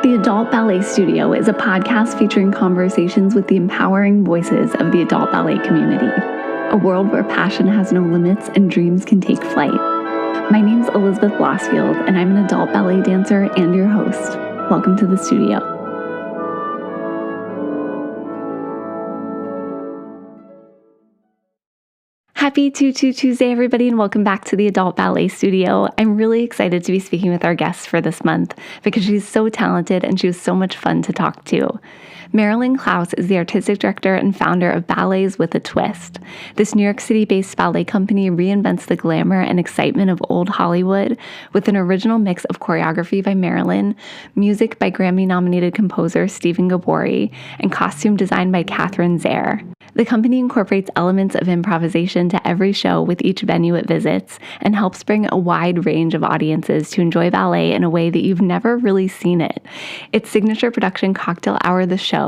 The Adult Ballet Studio is a podcast featuring conversations with the empowering voices of the adult ballet community, a world where passion has no limits and dreams can take flight. My name's Elizabeth Blossfield, and I'm an adult ballet dancer and your host. Welcome to the studio. Happy Tuesday, everybody, and welcome back to the Adult Ballet Studio. I'm really excited to be speaking with our guest for this month because she's so talented and she was so much fun to talk to. Marilyn Klaus is the artistic director and founder of Ballets with a Twist. This New York City-based ballet company reinvents the glamour and excitement of old Hollywood with an original mix of choreography by Marilyn, music by Grammy-nominated composer Stephen Gabori, and costume design by Catherine Zare. The company incorporates elements of improvisation to every show with each venue it visits and helps bring a wide range of audiences to enjoy ballet in a way that you've never really seen it. Its signature production, Cocktail Hour the Show,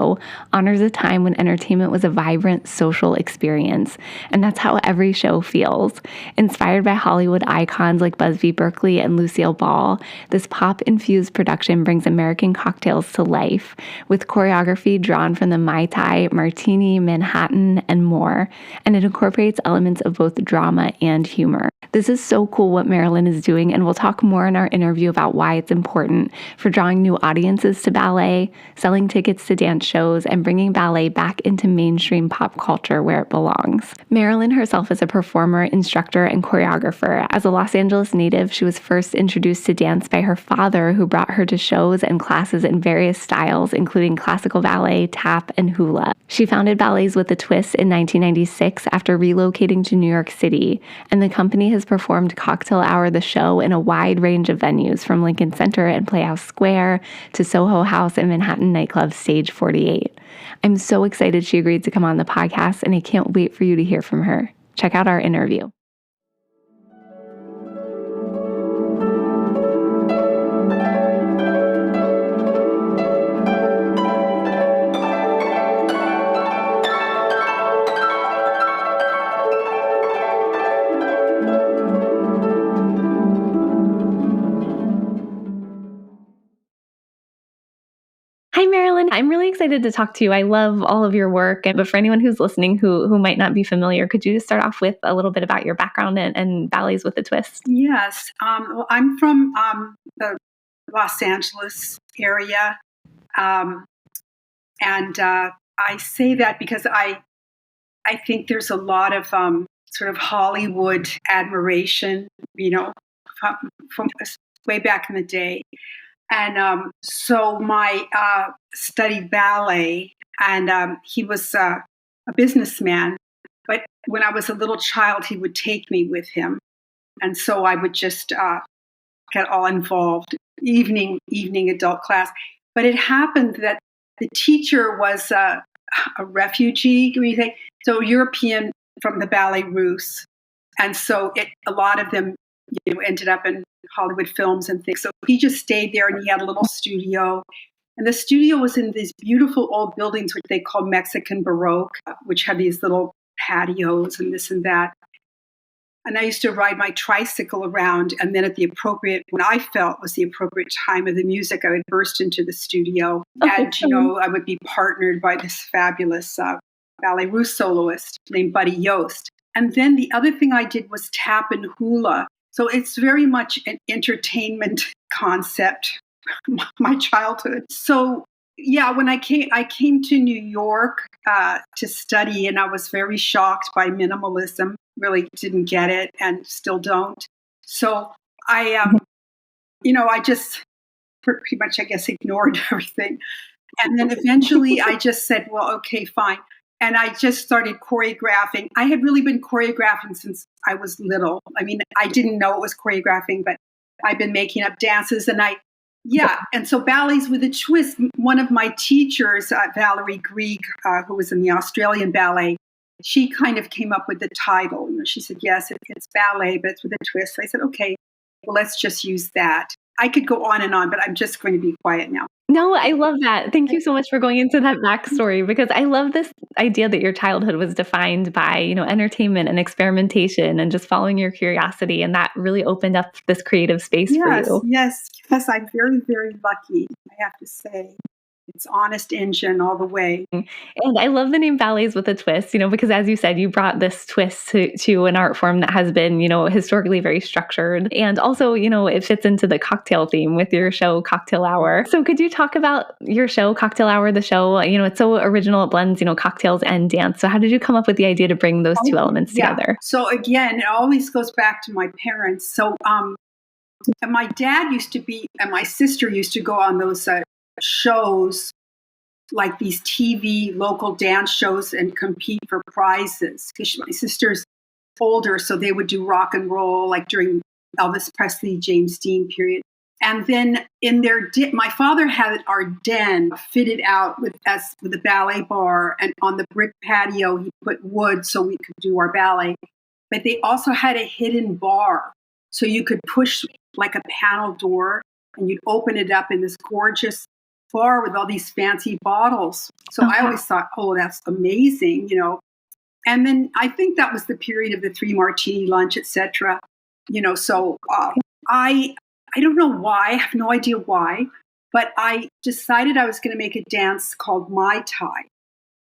honors a time when entertainment was a vibrant social experience, and that's how every show feels. Inspired by Hollywood icons like Busby Berkeley and Lucille Ball, this pop-infused production brings American cocktails to life, with choreography drawn from the Mai Tai, Martini, Manhattan, and more, and it incorporates elements of both drama and humor. This is so cool what Marilyn is doing, and we'll talk more in our interview about why it's important for drawing new audiences to ballet, selling tickets to dance shows, and bringing ballet back into mainstream pop culture where it belongs. Marilyn herself is a performer, instructor, and choreographer. As a Los Angeles native, she was first introduced to dance by her father, who brought her to shows and classes in various styles, including classical ballet, tap, and hula. She founded Ballets with a Twist in 1996 after relocating to New York City, and the company has performed Cocktail Hour the Show in a wide range of venues from Lincoln Center and Playhouse Square to Soho House and Manhattan nightclub Stage 48. I'm so excited she agreed to come on the podcast, and I can't wait for you to hear from her. Check out our interview. Hi, Marilyn. I'm really excited to talk to you. I love all of your work. But for anyone who's listening who might not be familiar, could you just start off with a little bit about your background and Ballets with a Twist? Yes. Well, I'm from the Los Angeles area. And I say that because I think there's a lot of sort of Hollywood admiration, from way back in the day. And so my studied ballet, and he was a businessman. But when I was a little child, he would take me with him. And so I would just get all involved, evening adult class. But it happened that the teacher was a refugee, so European from the Ballet Russe. And so a lot of them ended up in Hollywood films and things. So he just stayed there, and he had a little studio. And the studio was in these beautiful old buildings, which they call Mexican Baroque, which had these little patios and this and that. And I used to ride my tricycle around, and then when I felt was the appropriate time of the music, I would burst into the studio. And, I would be partnered by this fabulous Ballet Russe soloist named Buddy Yost. And then the other thing I did was tap and hula. So it's very much an entertainment concept, my childhood. So yeah, when I came to New York to study, and I was very shocked by minimalism. Really didn't get it, and still don't. So I just pretty much, I guess, ignored everything. And then eventually I just said, well, okay, fine. And I just started choreographing. I had really been choreographing since I was little. I mean, I didn't know it was choreographing, but I've been making up dances. And so Ballets with a Twist, one of my teachers, Valerie Grieg, who was in the Australian ballet, she kind of came up with the title. She said, yes, it's ballet, but it's with a twist. So I said, okay, well, let's just use that. I could go on and on, but I'm just going to be quiet now. No, I love that. Thank you so much for going into that backstory because I love this idea that your childhood was defined by, entertainment and experimentation and just following your curiosity, and that really opened up this creative space for Yes, you. yes, yes. I'm very, very lucky, I have to say. It's honest engine all the way. And I love the name Ballets with a Twist, because as you said, you brought this twist to an art form that has been, historically very structured. And also, it fits into the cocktail theme with your show, Cocktail Hour. So could you talk about your show, Cocktail Hour, the show? It's so original. It blends, cocktails and dance. So how did you come up with the idea to bring those two elements together? So again, it always goes back to my parents. So and my dad used to be, and my sister used to go on those shows, like these TV local dance shows, and compete for prizes. Because my sister's older, so they would do rock and roll, like during Elvis Presley, James Dean period. And then in their my father had our den fitted out with a ballet bar, and on the brick patio he put wood so we could do our ballet. But they also had a hidden bar, so you could push like a panel door, and you'd open it up in this gorgeous bar with all these fancy bottles. So I always thought, oh, that's amazing, And then I think that was the period of the 3 martini lunch, etc. So I don't know why. I have no idea why, but I decided I was going to make a dance called Mai Tai,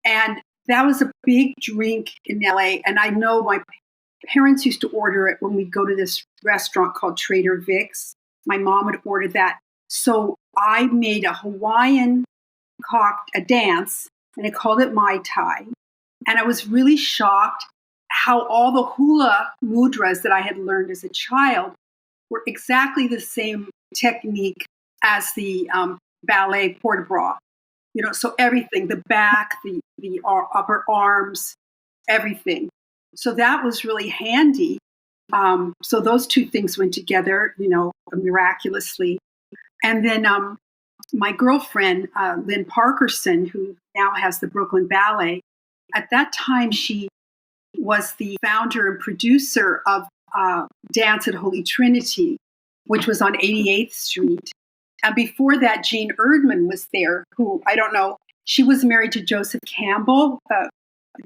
and that was a big drink in LA. And I know my parents used to order it when we'd go to this restaurant called Trader Vic's. My mom would order that. So I made a Hawaiian a dance, and I called it Mai Tai. And I was really shocked how all the hula mudras that I had learned as a child were exactly the same technique as the ballet port de bras. So everything, the back, the upper arms, everything. So that was really handy. So those two things went together, miraculously. And then my girlfriend, Lynn Parkerson, who now has the Brooklyn Ballet, at that time she was the founder and producer of Dance at Holy Trinity, which was on 88th Street. And before that, Jean Erdman was there, who, I don't know, she was married to Joseph Campbell, the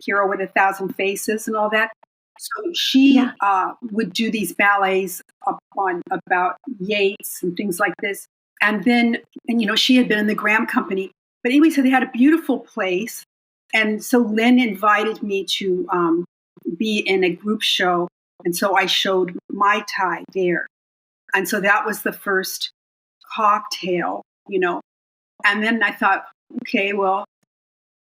hero with 1,000 faces and all that. So she would do these ballets about Yeats and things like this. And then, she had been in the Graham Company. But anyway, so they had a beautiful place. And so Lynn invited me to be in a group show. And so I showed Mai Tai there. And so that was the first cocktail, And then I thought, okay, well,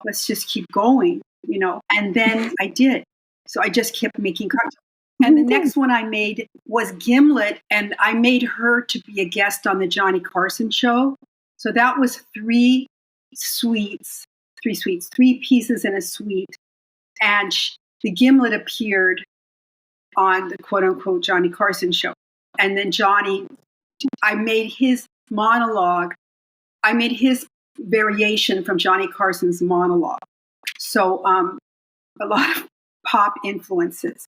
let's just keep going, And then I did. So I just kept making cocktails. And the next one I made was Gimlet, and I made her to be a guest on the Johnny Carson show. So that was 3 pieces in a suite. And the Gimlet appeared on the quote unquote Johnny Carson show. And then I made his monologue. I made his variation from Johnny Carson's monologue. So a lot of pop influences.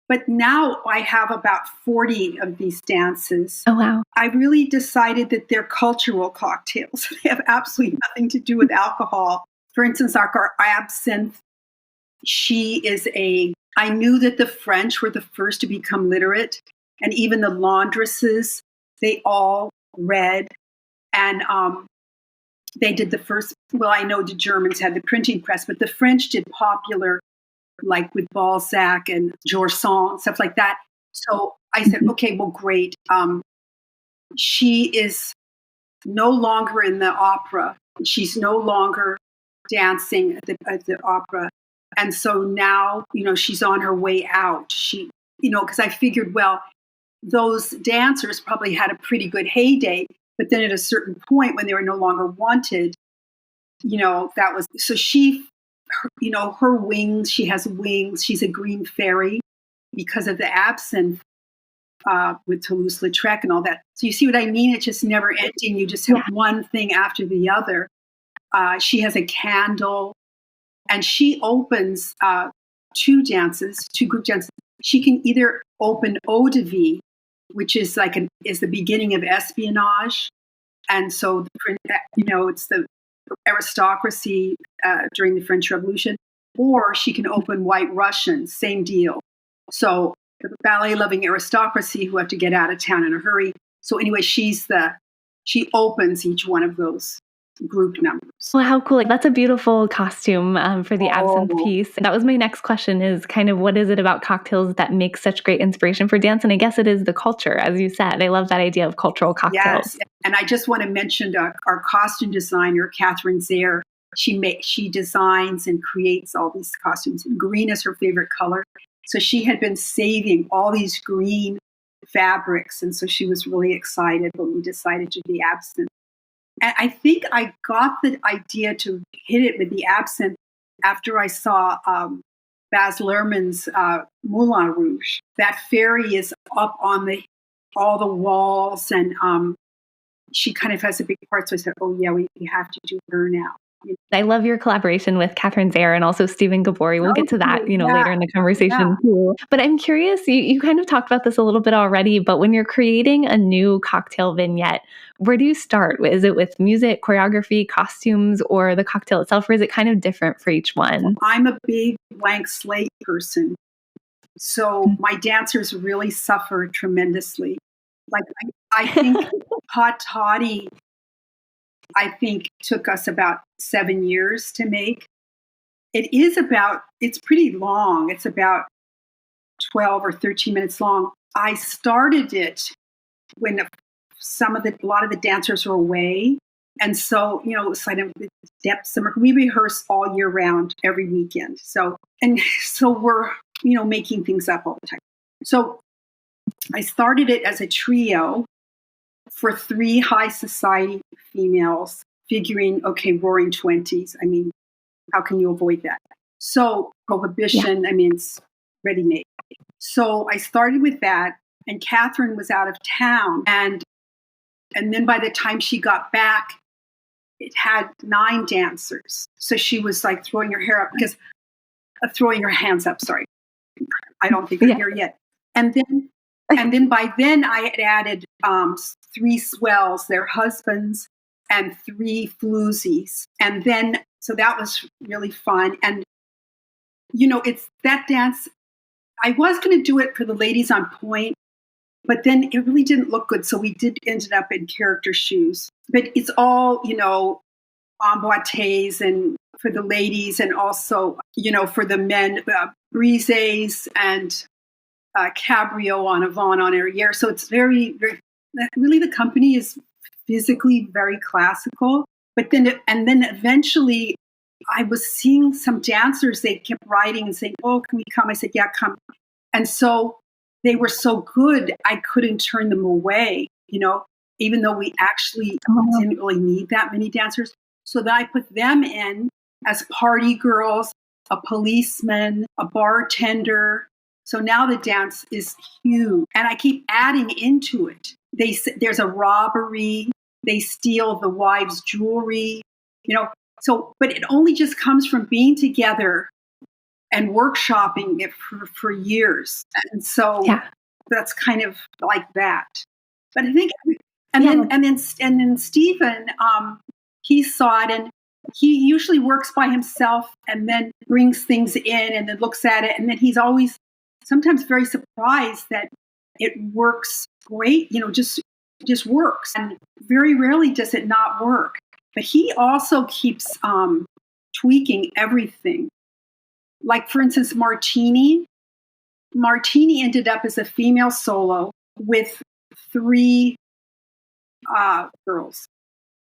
But now I have about 40 of these dances. Oh, wow. I really decided that they're cultural cocktails. They have absolutely nothing to do with alcohol. For instance, our absinthe, I knew that the French were the first to become literate, and even the laundresses, they all read. And they did the first, I know the Germans had the printing press, but the French did popular, like with Balzac and Georges Sand, stuff like that. So I said, okay, well, great. She is no longer in the opera. She's no longer dancing at the opera. And so now, she's on her way out. Because I figured, well, those dancers probably had a pretty good heyday, but then at a certain point when they were no longer wanted, that was, so her wings, she has wings. She's a green fairy because of the absinthe with Toulouse-Lautrec and all that. So you see what I mean? It's just never ending. You just have one thing after the other. She has a candle, and she opens 2 group dances. She can either open eau de vie, which is is the beginning of espionage. And so, it's the aristocracy during the French Revolution, or she can open White Russians, same deal. So the ballet-loving aristocracy who have to get out of town in a hurry. So anyway, she opens each one of those group numbers. Well, how cool. Like, that's a beautiful costume for the absinthe piece. That was my next question, is kind of what is it about cocktails that makes such great inspiration for dance? And I guess it is the culture, as you said. I love that idea of cultural cocktails. Yes. And I just want to mention our costume designer, Catherine Zare. She designs and creates all these costumes. And green is her favorite color. So she had been saving all these green fabrics. And so she was really excited when we decided to do the absinthe. And I think I got the idea to hit it with the absinthe after I saw Baz Luhrmann's Moulin Rouge. That fairy is up on all the walls, and she kind of has a big part. So I said, oh, yeah, we have to do her now. I love your collaboration with Catherine Zare and also Stephen Gabori. We'll get to that, later in the conversation too. But I'm curious, you kind of talked about this a little bit already, but when you're creating a new cocktail vignette, where do you start? Is it with music, choreography, costumes, or the cocktail itself, or is it kind of different for each one? I'm a big blank slate person. So my dancers really suffer tremendously. Like I think Hot Toddy, took us about 7 years to make. It's pretty long. It's about 12 or 13 minutes long. I started it when a lot of the dancers were away. And so, it was like the depths. We rehearse all year round, every weekend. So we're, making things up all the time. So I started it as a trio for 3 high society females, figuring, okay, roaring 20s. I mean, how can you avoid that? So prohibition, it's ready-made. So I started with that, and Catherine was out of town. And then by the time she got back, it had 9 dancers. So she was like throwing her hands up, sorry. I don't think they're here yet. And then by then I had added 3 swells, their husbands, and 3 floozies. And then, so that was really fun. And, it's that dance. I was going to do it for the ladies on point, but then it really didn't look good. So we ended up in character shoes. But it's all, emboîtés and for the ladies, and also, for the men, brises and cabrio en avant en arrière. So it's very, very, really the company is physically very classical. But then eventually I was seeing some dancers, they kept writing and saying, oh, can we come? I said, yeah, come. And so they were so good, I couldn't turn them away, even though we actually didn't really need that many dancers. So then I put them in as party girls, a policeman, a bartender. So now the dance is huge. And I keep adding into it. There's a robbery. They steal the wives' jewelry, So, but it only just comes from being together and workshopping it for years. And so that's kind of like that. But I think, and then Stephen, he saw it, and he usually works by himself and then brings things in and then looks at it. And then he's always sometimes very surprised that it works great, just works. And very rarely does it not work. But he also keeps tweaking everything. Like, for instance, Martini. Martini ended up as a female solo with 3 girls.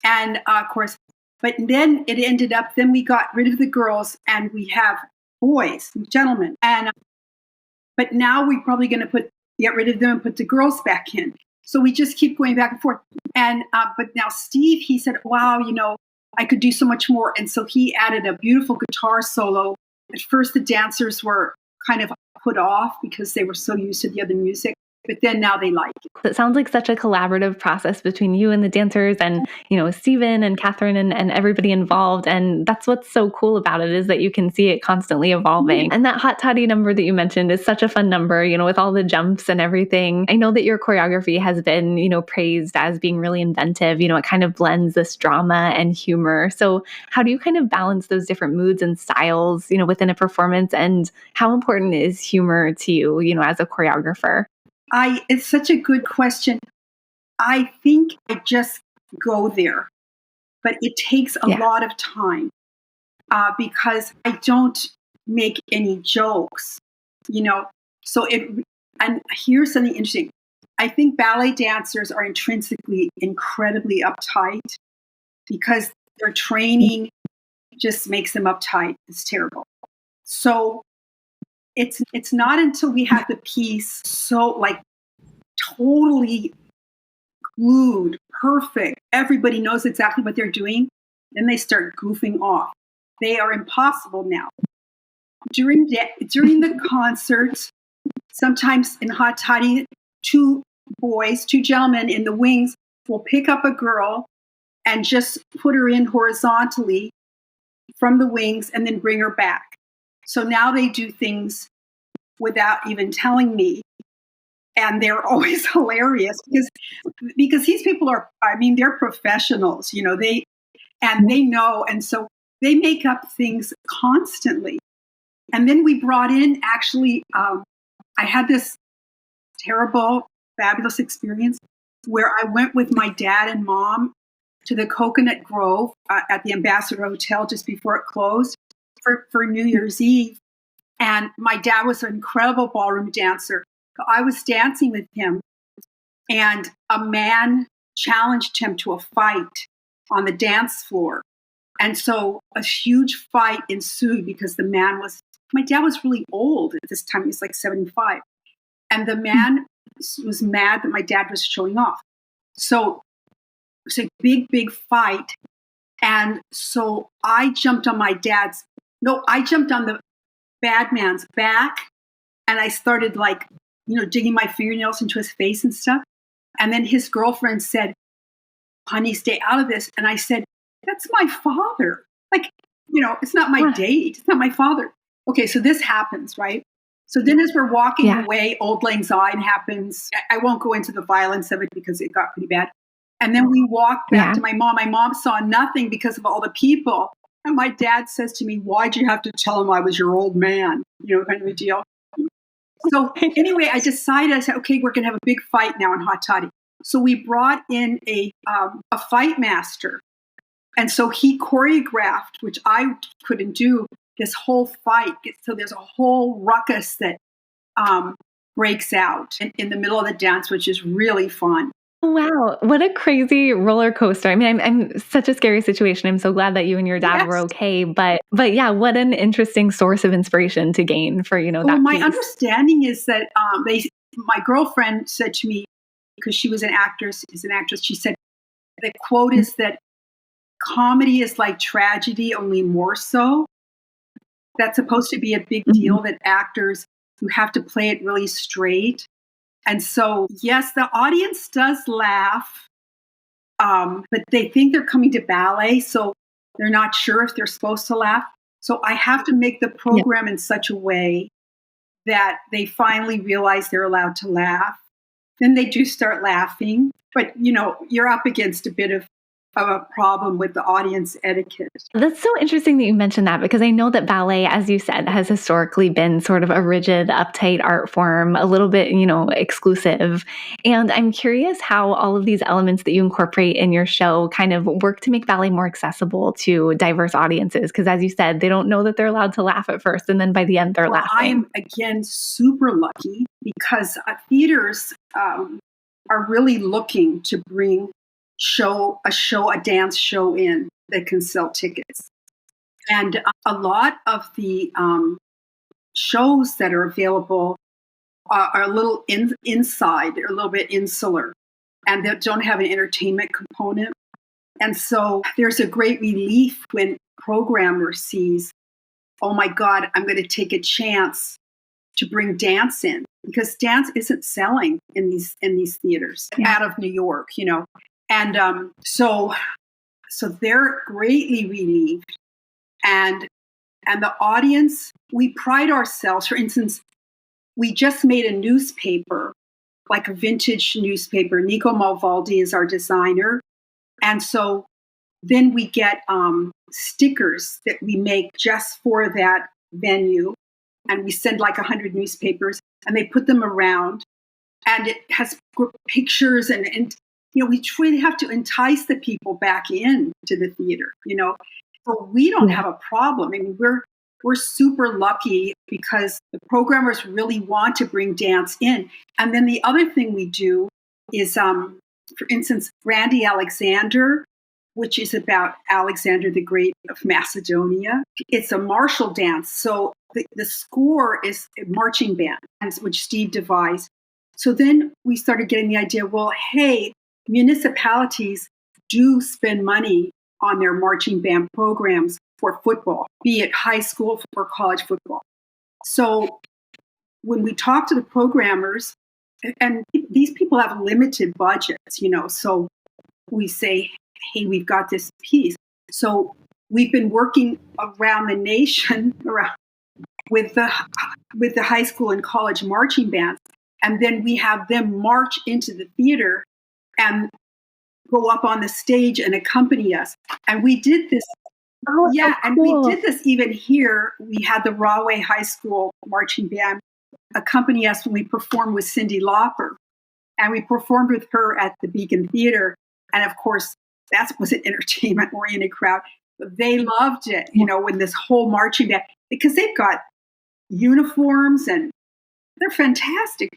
And, of course, but then it ended up, then we got rid of the girls and we have boys, gentlemen. And but now we're probably going to get rid of them and put the girls back in. So we just keep going back and forth. And but now Steve, he said, wow, I could do so much more. And so he added a beautiful guitar solo. At first, the dancers were kind of put off because they were so used to the other music. but then now they like it. It sounds like such a collaborative process between you and the dancers and, Stephen and Catherine and everybody involved. And that's what's so cool about it is that you can see it constantly evolving. And that hot toddy number that you mentioned is such a fun number, with all the jumps and everything. I know that your choreography has been, praised as being really inventive. It kind of blends this drama and humor. So how do you kind of balance those different moods and styles, within a performance? And how important is humor to you, as a choreographer? It's such a good question. I think I just go there, but it takes a lot of time because I don't make any jokes, So and here's something interesting. I think ballet dancers are intrinsically incredibly uptight because their training just makes them uptight. It's terrible. So it's not until we have the piece so like totally glued, perfect, everybody knows exactly what they're doing, then they start goofing off. They are impossible now. During the concerts, sometimes in hot toddy, two gentlemen in the wings will pick up a girl and just put her in horizontally from the wings and then bring her back. So now they do things without even telling me. And they're always hilarious because these people are, they're professionals, they know. And so they make up things constantly. And then we brought in, actually, I had this terrible, fabulous experience where I went with my dad and mom to the Coconut Grove at the Ambassador Hotel just before it closed for New Year's Eve. And my dad was an incredible ballroom dancer. I was dancing with him, and a man challenged him to a fight on the dance floor. And so a huge fight ensued because my dad was really old at this time. He was like 75. And the man was mad that my dad was showing off. So it was a big, big fight. And so I jumped on I jumped on the bad man's back, and I started digging my fingernails into his face and stuff. And then his girlfriend said, "Honey, stay out of this." And I said, "That's my father. It's not my date. It's not my father." Okay, so this happens, right? So then as we're walking away, Old Lang Syne happens. I won't go into the violence of it because it got pretty bad. And then we walked back to my mom. My mom saw nothing because of all the people. And my dad says to me, "Why'd you have to tell him I was your old man?" Kind of a deal. So anyway, I decided, I said, okay, we're going to have a big fight now in hot toddy. So we brought in a fight master. And so he choreographed, which I couldn't do, this whole fight. So there's a whole ruckus that breaks out in the middle of the dance, which is really fun. Wow, what a crazy roller coaster. I'm such a scary situation. I'm so glad that you and your dad were okay. But yeah, what an interesting source of inspiration to gain for, that my piece. understanding is that my girlfriend said to me, because she was an actress, she said, the quote is that comedy is like tragedy, only more so. That's supposed to be a big deal, that actors who have to play it really straight. And so, yes, the audience does laugh, but they think they're coming to ballet, so they're not sure if they're supposed to laugh. So I have to make the program in such a way that they finally realize they're allowed to laugh. Then they do start laughing. But, you're up against a bit of a problem with the audience etiquette. That's so interesting that you mentioned that, because I know that ballet, as you said, has historically been sort of a rigid, uptight art form, a little bit, exclusive. And I'm curious how all of these elements that you incorporate in your show kind of work to make ballet more accessible to diverse audiences. Because as you said, they don't know that they're allowed to laugh at first, and then by the end they're laughing. I am, again, super lucky because theaters are really looking to bring a dance show in that can sell tickets. And a lot of the shows that are available are a little inside, they're a little bit insular, and they don't have an entertainment component. And so there's a great relief when programmer sees, oh my God, I'm going to take a chance to bring dance in, because dance isn't selling in these theaters out of New York, and so they're greatly relieved, and the audience, we pride ourselves. For instance, we just made a newspaper, like a vintage newspaper. Nico Malvaldi is our designer, and so then we get stickers that we make just for that venue, and we send like 100 newspapers, and they put them around, and it has pictures, and we truly have to entice the people back in to the theater, So we don't have a problem. I mean, we're super lucky because the programmers really want to bring dance in. And then the other thing we do is, for instance, Randy Alexander, which is about Alexander the Great of Macedonia. It's a martial dance. So the score is a marching band, which Steve devised. So then we started getting the idea, well, hey, municipalities do spend money on their marching band programs for football, be it high school or college football. So when we talk to the programmers, and these people have limited budgets, so we say, hey, we've got this piece. So we've been working around the nation with the high school and college marching bands, and then we have them march into the theater and go up on the stage and accompany us. And we did this. Oh, yeah, so and cool. we did this even here. We had the Rahway High School marching band accompany us when we performed with Cyndi Lauper. And we performed with her at the Beacon Theater. And of course, that was an entertainment-oriented crowd. But they loved it, when this whole marching band, because they've got uniforms and they're fantastic,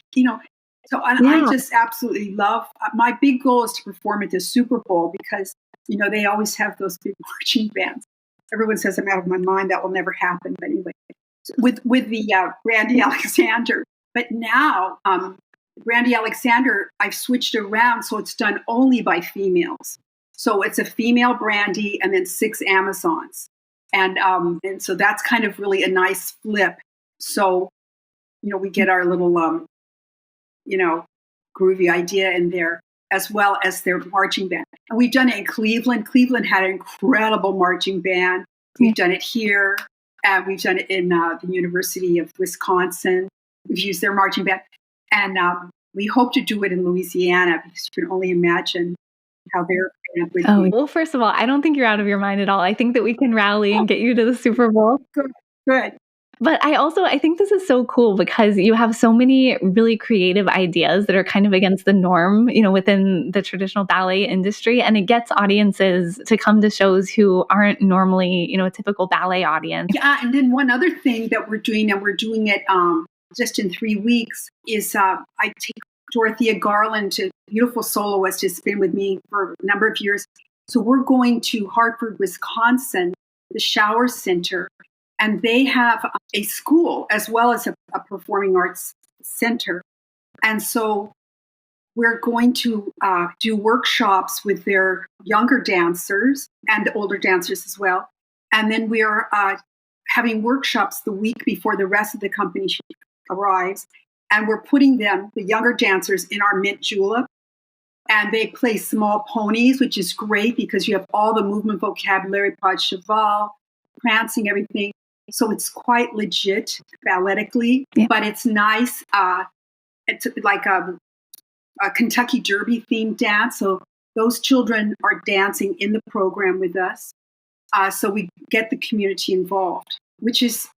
So I just absolutely love, my big goal is to perform at the Super Bowl because, they always have those big marching bands. Everyone says I'm out of my mind. That will never happen. But anyway, with the Randy Alexander. But now, Randy Alexander, I've switched around, so it's done only by females. So it's a female Brandy and then 6 Amazons. And so that's kind of really a nice flip. So, we get our little, groovy idea in there, as well as their marching band. And we've done it in Cleveland. Cleveland had an incredible marching band. We've done it here. We've done it in the University of Wisconsin. We've used their marching band. And we hope to do it in Louisiana, because you can only imagine how their band would be. Well, first of all, I don't think you're out of your mind at all. I think that we can rally and get you to the Super Bowl. Good. But I think this is so cool because you have so many really creative ideas that are kind of against the norm, within the traditional ballet industry. And it gets audiences to come to shows who aren't normally, a typical ballet audience. Yeah. And then one other thing that we're doing, and we're doing it just in 3 weeks, is I take Dorothea Garland, a beautiful soloist, has been with me for a number of years. So we're going to Hartford, Wisconsin, the Shower Center. And they have a school as well as a performing arts center. And so we're going to do workshops with their younger dancers and the older dancers as well. And then we are having workshops the week before the rest of the company arrives. And we're putting them, the younger dancers, in our mint julep. And they play small ponies, which is great because you have all the movement vocabulary, pas de cheval, prancing, everything. So it's quite legit balletically, but it's nice. It's like a Kentucky Derby themed dance. So those children are dancing in the program with us. So we get the community involved, which is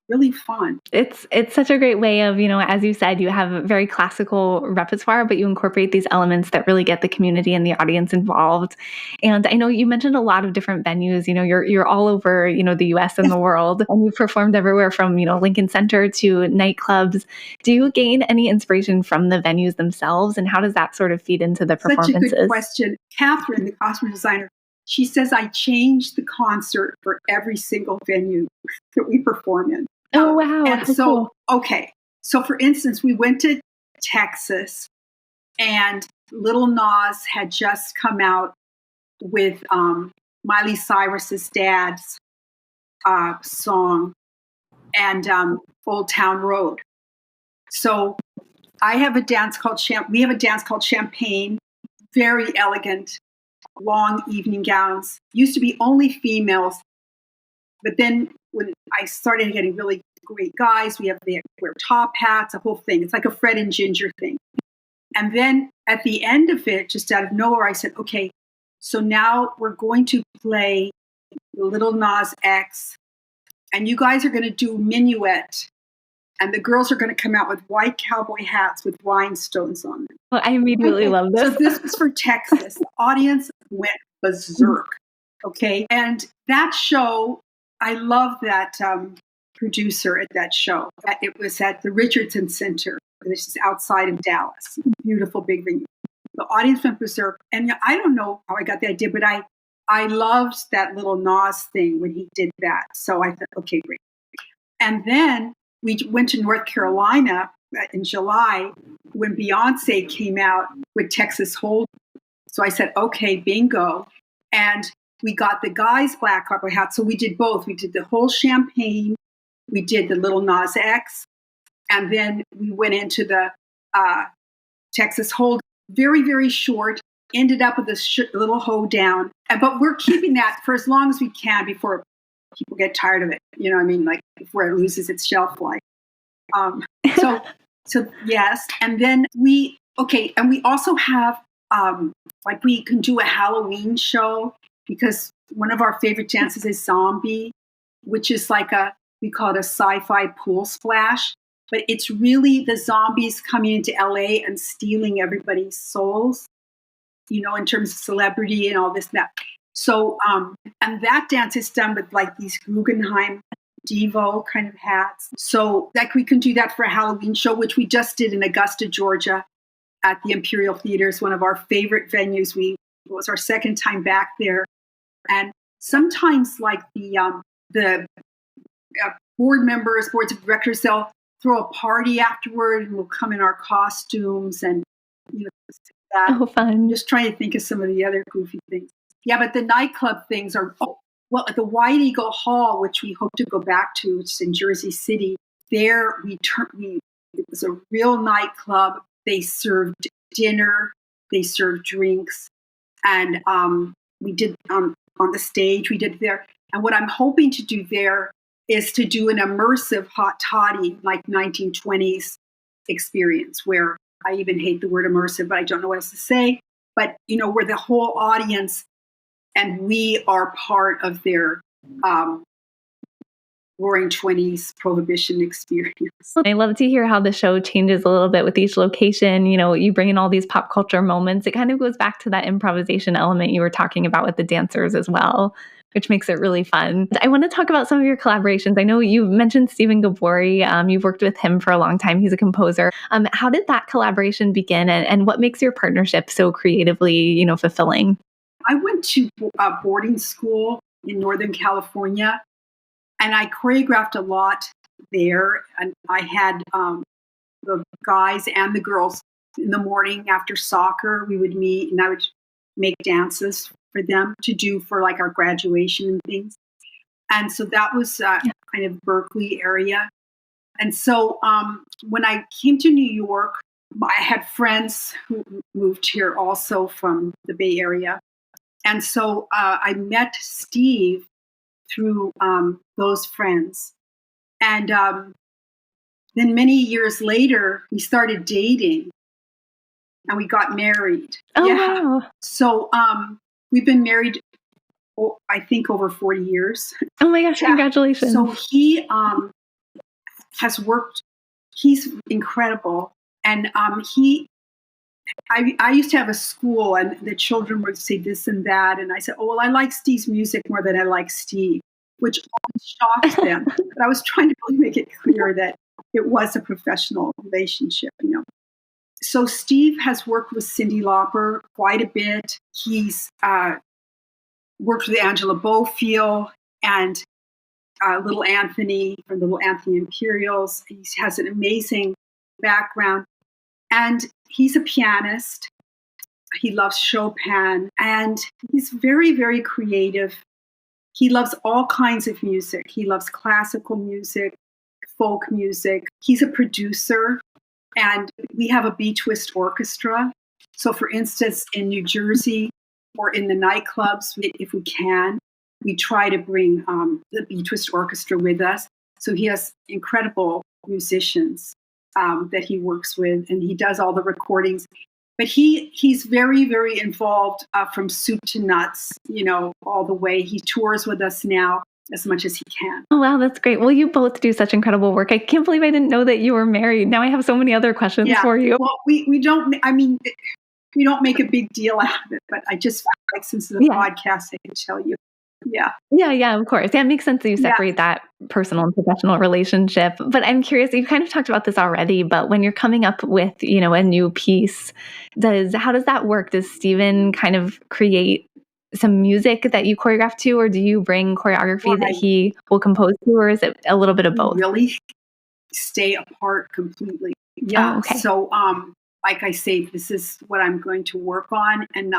really fun. It's such a great way of, as you said, you have a very classical repertoire, but you incorporate these elements that really get the community and the audience involved. And I know you mentioned a lot of different venues. You're all over, the US and the world, and you've performed everywhere from, Lincoln Center to nightclubs. Do you gain any inspiration from the venues themselves, and how does that sort of feed into the performances? Such a good question. Catherine, the costume designer, she says I change the concert for every single venue that we perform in. Oh, wow. And so, cool. Okay. So, for instance, we went to Texas, and Little Nas had just come out with Miley Cyrus's dad's song and Old Town Road. So we have a dance called Champagne, very elegant, long evening gowns. Used to be only females, but then when I started getting really great guys, they wear top hats, a whole thing. It's like a Fred and Ginger thing. And then at the end of it, just out of nowhere, I said, okay, so now we're going to play Little Nas X, and you guys are going to do minuet. And the girls are going to come out with white cowboy hats with rhinestones on them. Well, I immediately love this. So this was for Texas. The audience went berserk. Okay. And that show, I love that producer at that show. It was at the Richardson Center. This is outside of Dallas. Beautiful big venue. The audience went berserk. And I don't know how I got the idea, but I loved that little Nas thing when he did that. So I thought, okay, great. And then we went to North Carolina in July when Beyonce came out with Texas Hold'em. So I said, okay, bingo. And we got the guys' black cowboy hats. So we did both. We did the whole Champagne. We did the Little Nas X. And then we went into the Texas Hold'em. Very, very short. Ended up with a little hoedown. But we're keeping that for as long as we can before people get tired of it. You know what I mean? Like before it loses its shelf life. So yes. And then we also have, we can do a Halloween show because one of our favorite dances is Zombie, which is we call it a sci-fi pool splash. But it's really the zombies coming into LA and stealing everybody's souls, in terms of celebrity and all this and that. So, and that dance is done with these Guggenheim Devo kind of hats. So we can do that for a Halloween show, which we just did in Augusta, Georgia at the Imperial Theater. It's one of our favorite venues. It was our second time back there. And sometimes the boards of directors, they'll throw a party afterward and we'll come in our costumes and, that. Oh, fun. Just trying to think of some of the other goofy things. Yeah, but the nightclub things are, at the White Eagle Hall, which we hope to go back to, which is in Jersey City, there it was a real nightclub. They served dinner, they served drinks, and we did on the stage, we did there. And what I'm hoping to do there is to do an immersive hot toddy, 1920s experience, where I even hate the word immersive, but I don't know what else to say. But, where the whole audience and we are part of their Roaring 20s prohibition experience. I love to hear how the show changes a little bit with each location. You bring in all these pop culture moments. It kind of goes back to that improvisation element you were talking about with the dancers as well, which makes it really fun. I want to talk about some of your collaborations. I know you've mentioned Stephen Gabori. You've worked with him for a long time. He's a composer. How did that collaboration begin, and what makes your partnership so creatively, fulfilling? I went to boarding school in Northern California, and I choreographed a lot there. And I had the guys and the girls in the morning after soccer. We would meet, and I would make dances for them to do for our graduation and things. And so that was kind of Berkeley area. And so when I came to New York, I had friends who moved here also from the Bay Area. And so I met Steve through those friends. And then many years later, we started dating and we got married. Oh, yeah. Wow. So we've been married, I think, over 40 years. Oh my gosh, congratulations. So he has worked, he's incredible. And I used to have a school and the children would say this and that. And I said, oh, well, I like Steve's music more than I like Steve, which always shocked them. But I was trying to really make it clear that it was a professional relationship, So Steve has worked with Cyndi Lauper quite a bit. He's worked with Angela Bofill and Little Anthony from the Little Anthony Imperials. He has an amazing background. And he's a pianist. He loves Chopin. And he's very, very creative. He loves all kinds of music. He loves classical music, folk music. He's a producer. And we have a B-twist orchestra. So for instance, in New Jersey or in the nightclubs, if we can, we try to bring the B-twist orchestra with us. So he has incredible musicians that he works with, and he does all the recordings. But he's very, very involved from soup to nuts, all the way. He tours with us now as much as he can. Oh, wow, that's great. Well, you both do such incredible work. I can't believe I didn't know that you were married. Now I have so many other questions for you. Well, we don't make a big deal out of it, but I just feel like since it's a podcast, I can tell you. Yeah, of course. Yeah, it makes sense that you separate that personal and professional relationship. But I'm curious, you've kind of talked about this already, but when you're coming up with, a new piece, how does that work? Does Stephen kind of create some music that you choreograph to, or do you bring choreography that he will compose to, or is it a little bit of both? Really stay apart completely. Yeah. Oh, okay. So, like I say, this is what I'm going to work on, and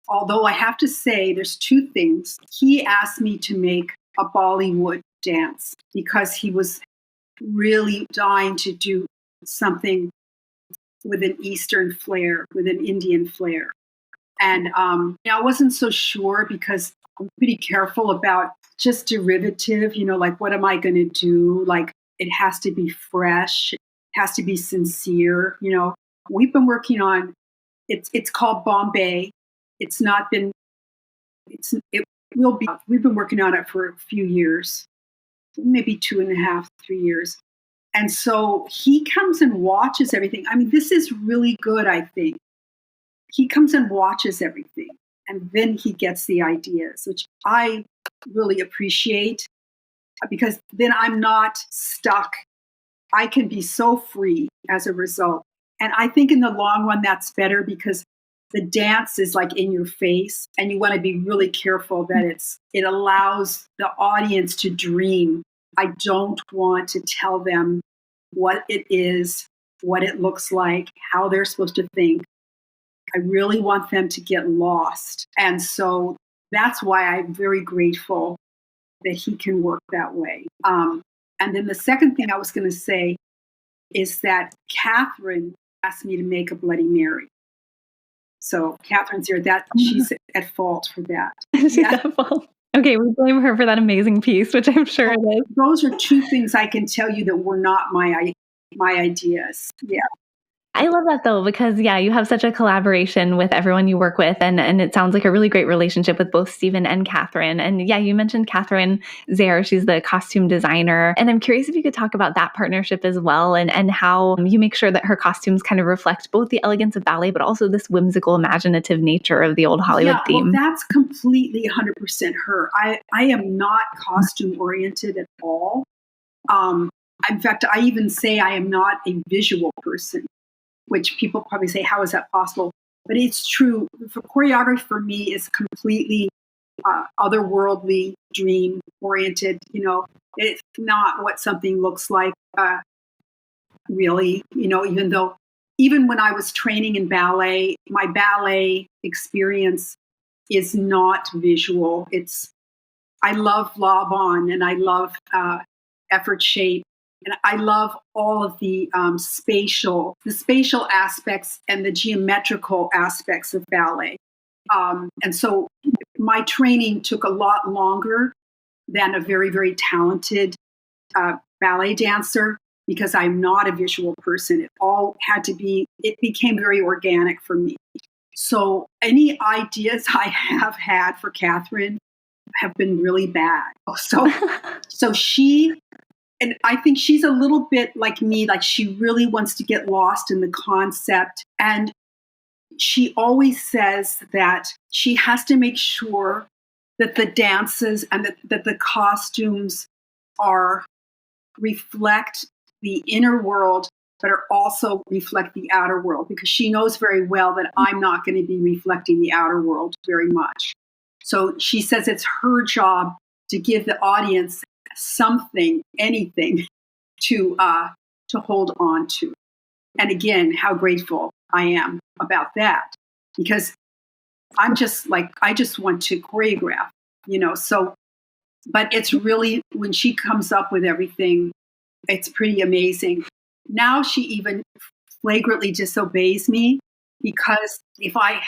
although I have to say there's two things. He asked me to make a Bollywood dance because he was really dying to do something with an Eastern flair, with an Indian flair. And I wasn't so sure because I'm pretty careful about just derivative, like what am I going to do? Like it has to be fresh, it has to be sincere. We've been working on it's called Bombay. We've been working on it for a few years, maybe 2.5, 3 years. And so he comes and watches everything. I mean, this is really good, I think. He comes and watches everything, and then he gets the ideas, which I really appreciate because then I'm not stuck. I can be so free as a result. And I think in the long run, that's better because the dance is like in your face, and you want to be really careful that it allows the audience to dream. I don't want to tell them what it is, what it looks like, how they're supposed to think. I really want them to get lost. And so that's why I'm very grateful that he can work that way. And then the second thing I was going to say is that Catherine asked me to make a Bloody Mary. So Catherine's here. She's at fault for that. She's at fault. Okay, we blame her for that amazing piece, which I'm sure it is. Those are two things I can tell you that were not my ideas. Yeah. I love that though, because you have such a collaboration with everyone you work with, and it sounds like a really great relationship with both Stephen and Catherine. And you mentioned Catherine Zare, she's the costume designer. And I'm curious if you could talk about that partnership as well, and how you make sure that her costumes kind of reflect both the elegance of ballet, but also this whimsical, imaginative nature of the old Hollywood theme. Well, that's completely 100% her. I am not costume oriented at all. In fact, I even say I am not a visual person, which people probably say, how is that possible? But it's true. For choreography, for me, is completely otherworldly, dream-oriented. It's not what something looks like, really. Even when I was training in ballet, my ballet experience is not visual. I love Laban, and I love effort shape. And I love all of the spatial aspects and the geometrical aspects of ballet. And so my training took a lot longer than a very, very talented ballet dancer because I'm not a visual person. It became very organic for me. So any ideas I have had for Catherine have been really bad. So she... And I think she's a little bit like me, like she really wants to get lost in the concept. And she always says that she has to make sure that the dances and that the costumes reflect the inner world, but also reflect the outer world, because she knows very well that I'm not going to be reflecting the outer world very much. So she says it's her job to give the audience something, anything to hold on to. And again, how grateful I am about that, because I just want to choreograph, so, but it's really, when she comes up with everything, it's pretty amazing. now she even flagrantly disobeys me, because if I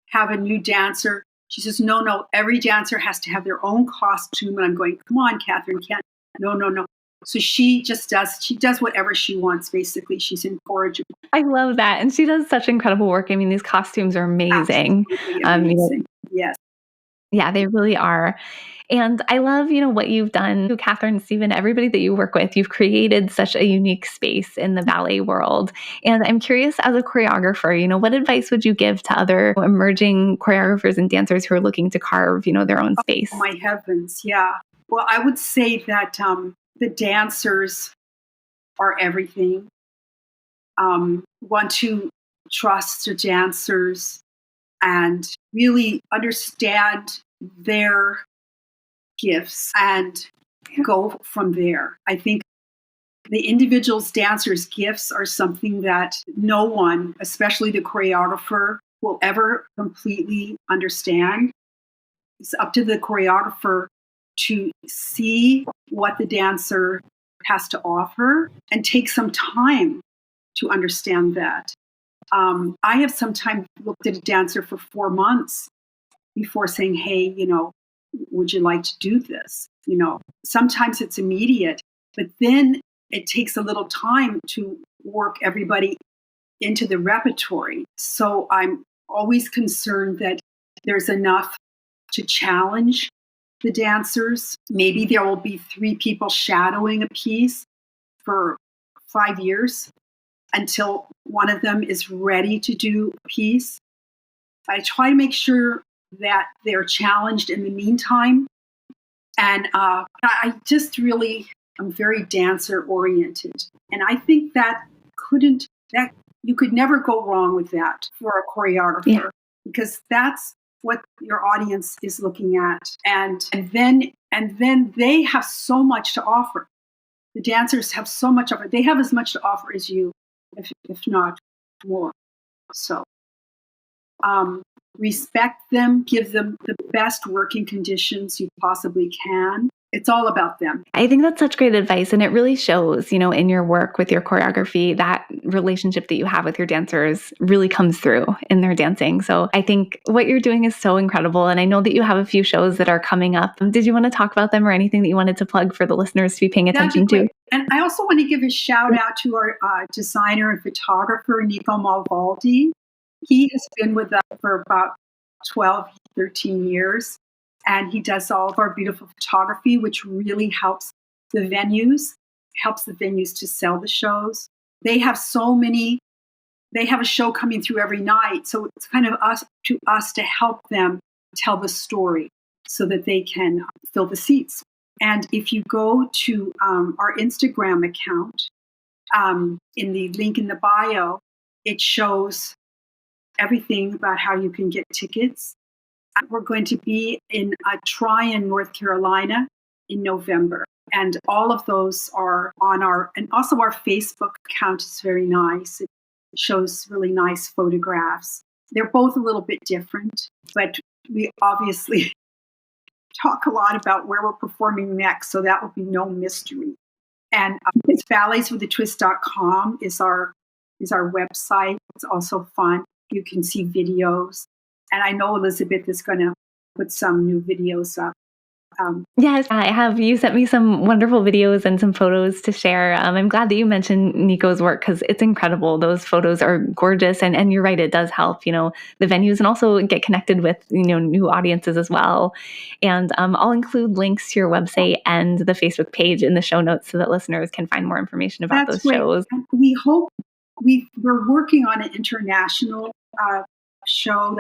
have a new dancer, she says, no, every dancer has to have their own costume. And I'm going, come on, Catherine, can't, no. So she does whatever she wants, basically. She's incorrigible. I love that. And she does such incredible work. I mean, these costumes are amazing. Absolutely amazing. Yes. Yeah, they really are. And I love, what you've done, Catherine, Stephen, everybody that you work with. You've created such a unique space in the ballet world. And I'm curious, as a choreographer, what advice would you give to other emerging choreographers and dancers who are looking to carve, their own space? Oh, my heavens, yeah. Well, I would say that the dancers are everything. Want to trust the dancers and really understand their gifts and go from there. I think the individual's dancers' gifts are something that no one, especially the choreographer, will ever completely understand. It's up to the choreographer to see what the dancer has to offer and take some time to understand that. I have sometimes looked at a dancer for 4 months before saying, hey, would you like to do this? Sometimes it's immediate, but then it takes a little time to work everybody into the repertory. So I'm always concerned that there's enough to challenge the dancers. Maybe there will be 3 people shadowing a piece for 5 years until one of them is ready to do a piece. I try to make sure that they're challenged in the meantime. And I just really am very dancer oriented. And I think that you could never go wrong with that for a choreographer, because that's what your audience is looking at. And then they have so much to offer. The dancers have so much of it. They have as much to offer as you, if not more. So respect them, give them the best working conditions you possibly can. It's all about them. I think that's such great advice. And it really shows, in your work with your choreography, that relationship that you have with your dancers really comes through in their dancing. So I think what you're doing is so incredible. And I know that you have a few shows that are coming up. Did you want to talk about them, or anything that you wanted to plug for the listeners to be paying attention to? And I also want to give a shout out to our designer and photographer, Nico Malvaldi. He has been with us for about 12, 13 years. And he does all of our beautiful photography, which really helps the venues to sell the shows. They have a show coming through every night. So it's kind of up to us to help them tell the story so that they can fill the seats. And if you go to our Instagram account, in the link in the bio, it shows everything about how you can get tickets. We're going to be in Tryon, North Carolina in November. And all of those are on and also our Facebook account is very nice. It shows really nice photographs. They're both a little bit different, but we obviously talk a lot about where we're performing next, so that will be no mystery. And it's balletswithatwist.com is our website. It's also fun. You can see videos. And I know Elizabeth is going to put some new videos up. Yes, I have. You sent me some wonderful videos and some photos to share. I'm glad that you mentioned Nico's work, because it's incredible. Those photos are gorgeous. And you're right, it does help, the venues, and also get connected with, new audiences as well. And I'll include links to your website and the Facebook page in the show notes so that listeners can find more information about those shows. And we hope we're working on an international show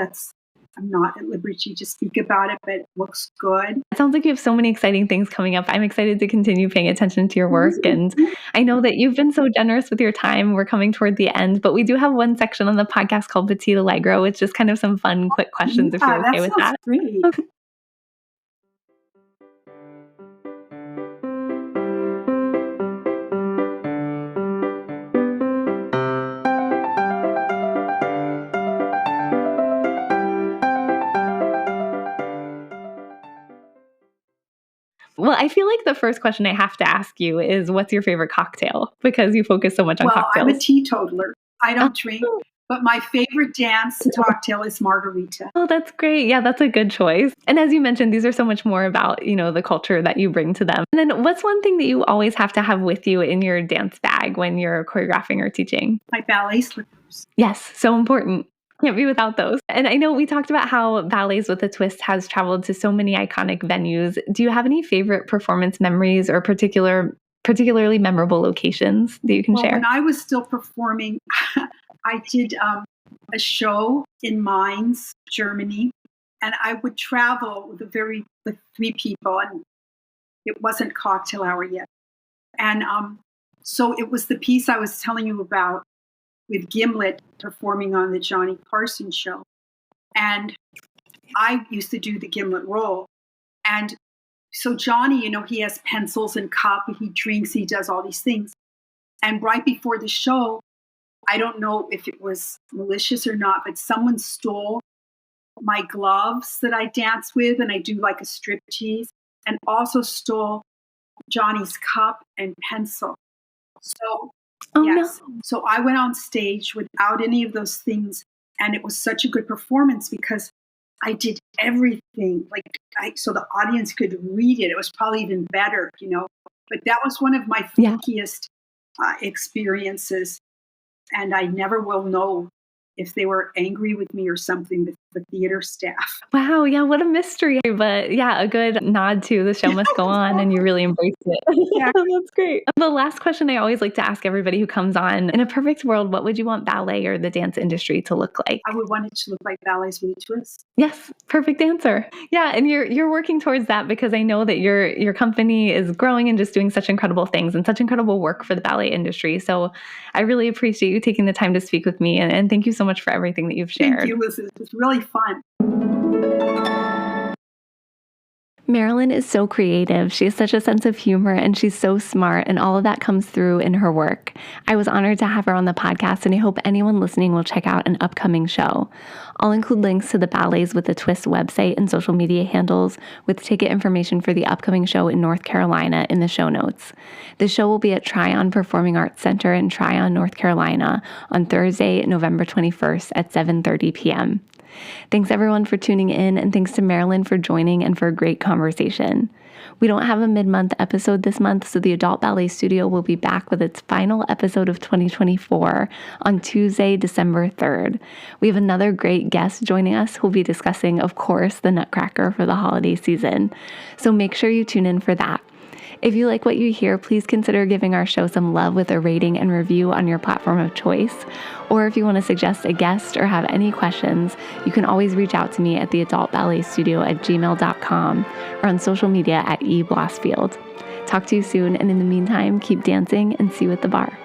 I'm not at liberty to speak about it, but it looks good. It sounds like you have so many exciting things coming up. I'm excited to continue paying attention to your work. And I know that you've been so generous with your time. We're coming toward the end, but we do have one section on the podcast called Petit Allegro, which is kind of some fun, quick questions, if you're okay with that. Great. Okay. Well, I feel like the first question I have to ask you is, what's your favorite cocktail? Because you focus so much on cocktails. I'm a teetotaler. I don't drink, but my favorite dance cocktail is margarita. Oh, that's great. Yeah, that's a good choice. And as you mentioned, these are so much more about, the culture that you bring to them. And then what's one thing that you always have to have with you in your dance bag when you're choreographing or teaching? My ballet slippers. Yes, so important. Can't be without those. And I know we talked about how Ballets with a Twist has traveled to so many iconic venues. Do you have any favorite performance memories or particularly memorable locations that you can share? When I was still performing, I did a show in Mainz, Germany, and I would travel with 3 people, and it wasn't cocktail hour yet. And so it was the piece I was telling you about with Gimlet performing on the Johnny Carson show. And I used to do the Gimlet role. And so Johnny, he has pencils and cup, and he drinks, he does all these things. And right before the show, I don't know if it was malicious or not, but someone stole my gloves that I dance with, and I do like a striptease, and also stole Johnny's cup and pencil. So, yes. No. So I went on stage without any of those things, and it was such a good performance because I did everything. So the audience could read it. It was probably even better, But that was one of my funkiest experiences. And I never will know if they were angry with me or something, the theater staff. Wow, yeah, what a mystery. But yeah, a good nod to the show must go on, and you really embraced it. Yeah, that's great. The last question I always like to ask everybody who comes on, in a perfect world, what would you want ballet or the dance industry to look like? I would want it to look like Ballets with a Twist. Yes, perfect answer. Yeah, and you're working towards that because I know that your company is growing and just doing such incredible things and such incredible work for the ballet industry. So I really appreciate you taking the time to speak with me, and thank you so much for everything that you've shared. Thank you, Liz. It was really fun. Marilyn is so creative. She has such a sense of humor, and she's so smart, and all of that comes through in her work. I was honored to have her on the podcast, and I hope anyone listening will check out an upcoming show. I'll include links to the Ballets with a Twist website and social media handles with ticket information for the upcoming show in North Carolina in the show notes. The show will be at Tryon Performing Arts Center in Tryon, North Carolina on Thursday, November 21st at 7:30 p.m. Thanks everyone for tuning in, and thanks to Marilyn for joining and for a great conversation. We don't have a mid-month episode this month, so the Adult Ballet Studio will be back with its final episode of 2024 on Tuesday, December 3rd. We have another great guest joining us who'll be discussing, of course, the Nutcracker for the holiday season. So make sure you tune in for that. If you like what you hear, please consider giving our show some love with a rating and review on your platform of choice. Or if you want to suggest a guest or have any questions, you can always reach out to me at theadultballetstudio@gmail.com or on social media at eblosfield. Talk to you soon, and in the meantime, keep dancing and see you at the bar.